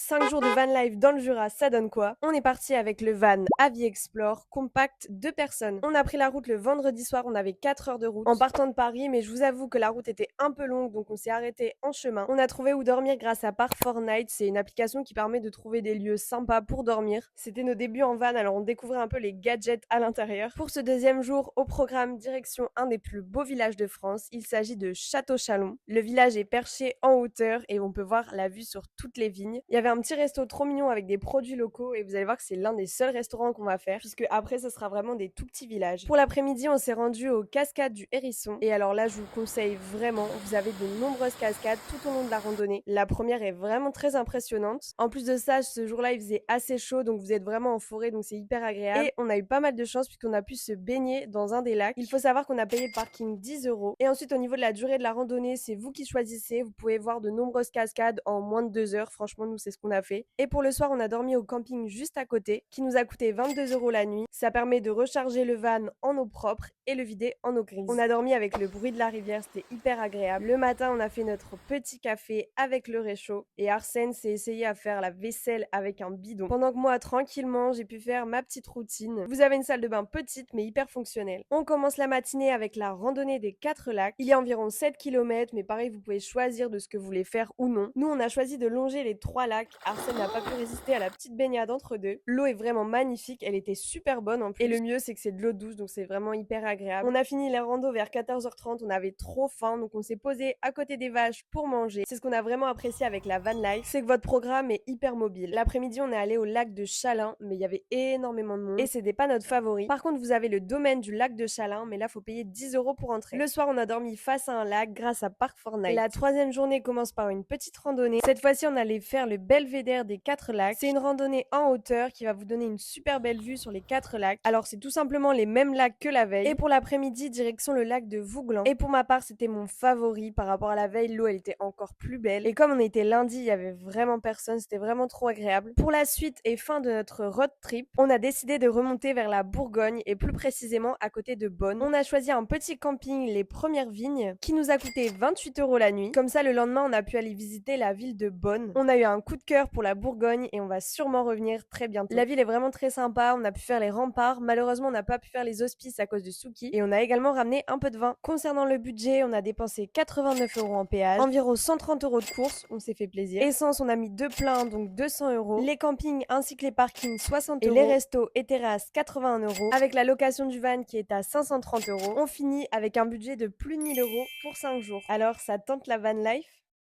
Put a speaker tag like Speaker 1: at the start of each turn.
Speaker 1: 5 jours de van life dans le Jura, ça donne quoi? On est parti avec le van Avi Explore, compact 2 personnes. On a pris la route le vendredi soir, on avait 4 heures de route en partant de Paris, mais je vous avoue que la route était un peu longue, donc on s'est arrêté en chemin. On a trouvé où dormir grâce à Park4Night, c'est une application qui permet de trouver des lieux sympas pour dormir. C'était nos débuts en van, alors on découvrait un peu les gadgets à l'intérieur. Pour ce deuxième jour, au programme, direction un des plus beaux villages de France, il s'agit de Château-Chalon. Le village est perché en hauteur et on peut voir la vue sur toutes les vignes. Il y avait un petit resto trop mignon avec des produits locaux et vous allez voir que c'est l'un des seuls restaurants qu'on va faire puisque après ce sera vraiment des tout petits villages. Pour l'après-midi, on s'est rendu aux cascades du Hérisson et alors là, je vous conseille vraiment, vous avez de nombreuses cascades tout au long de la randonnée. La première est vraiment très impressionnante. En plus de ça, ce jour-là, il faisait assez chaud donc vous êtes vraiment en forêt donc c'est hyper agréable et on a eu pas mal de chance puisqu'on a pu se baigner dans un des lacs. Il faut savoir qu'on a payé le parking 10 € et ensuite au niveau de la durée de la randonnée, c'est vous qui choisissez. Vous pouvez voir de nombreuses cascades en moins de 2 heures. Franchement, nous, c'est ce qu'on a fait. Et pour le soir, on a dormi au camping juste à côté, qui nous a coûté 22 € la nuit. Ça permet de recharger le van en eau propre et le vider en eau grise. On a dormi avec le bruit de la rivière, c'était hyper agréable. Le matin, on a fait notre petit café avec le réchaud et Arsène s'est essayé à faire la vaisselle avec un bidon. Pendant que moi, tranquillement, j'ai pu faire ma petite routine. Vous avez une salle de bain petite mais hyper fonctionnelle. On commence la matinée avec la randonnée des 4 lacs. Il y a environ 7 km, mais pareil, vous pouvez choisir de ce que vous voulez faire ou non. Nous, on a choisi de longer les 3 lacs. Arsène n'a pas pu résister à la petite baignade entre deux. L'eau est vraiment magnifique, elle était super bonne en plus. Et le mieux, c'est que c'est de l'eau douce, donc c'est vraiment hyper agréable. On a fini la rando vers 14h30, on avait trop faim, donc on s'est posé à côté des vaches pour manger. C'est ce qu'on a vraiment apprécié avec la van life, c'est que votre programme est hyper mobile. L'après-midi, on est allé au lac de Chalin, mais il y avait énormément de monde et c'était pas notre favori. Par contre, vous avez le domaine du lac de Chalin, mais là, faut payer 10 € pour entrer. Le soir, on a dormi face à un lac grâce à Park4Night. La troisième journée commence par une petite randonnée. Cette fois-ci, on allait faire le belvédère des 4 lacs. C'est une randonnée en hauteur qui va vous donner une super belle vue sur les 4 lacs. Alors, c'est tout simplement les mêmes lacs que la veille. Et pour l'après-midi, direction le lac de Vouglan. Et pour ma part, c'était mon favori par rapport à la veille. L'eau, elle était encore plus belle. Et comme on était lundi, il y avait vraiment personne. C'était vraiment trop agréable. Pour la suite et fin de notre road trip, on a décidé de remonter vers la Bourgogne et plus précisément à côté de Bonn. On a choisi un petit camping, les Premières Vignes, qui nous a coûté 28 € la nuit. Comme ça, le lendemain, on a pu aller visiter la ville de Bonn. On a eu un coup de cœur pour la Bourgogne et on va sûrement revenir très bientôt. La ville est vraiment très sympa. On a pu faire les remparts. Malheureusement, on n'a pas pu faire les hospices à cause du Souki. Et on a également ramené un peu de vin. Concernant le budget, on a dépensé 89 € en péage, environ 130 € de courses. On s'est fait plaisir. Essence, on a mis 2 pleins, donc 200 €. Les campings ainsi que les parkings, 60 € et les restos et terrasses, 81 € avec la location du van qui est à 530 €. On finit avec un budget de plus de 1000 € pour 5 jours. Alors, ça tente la van life?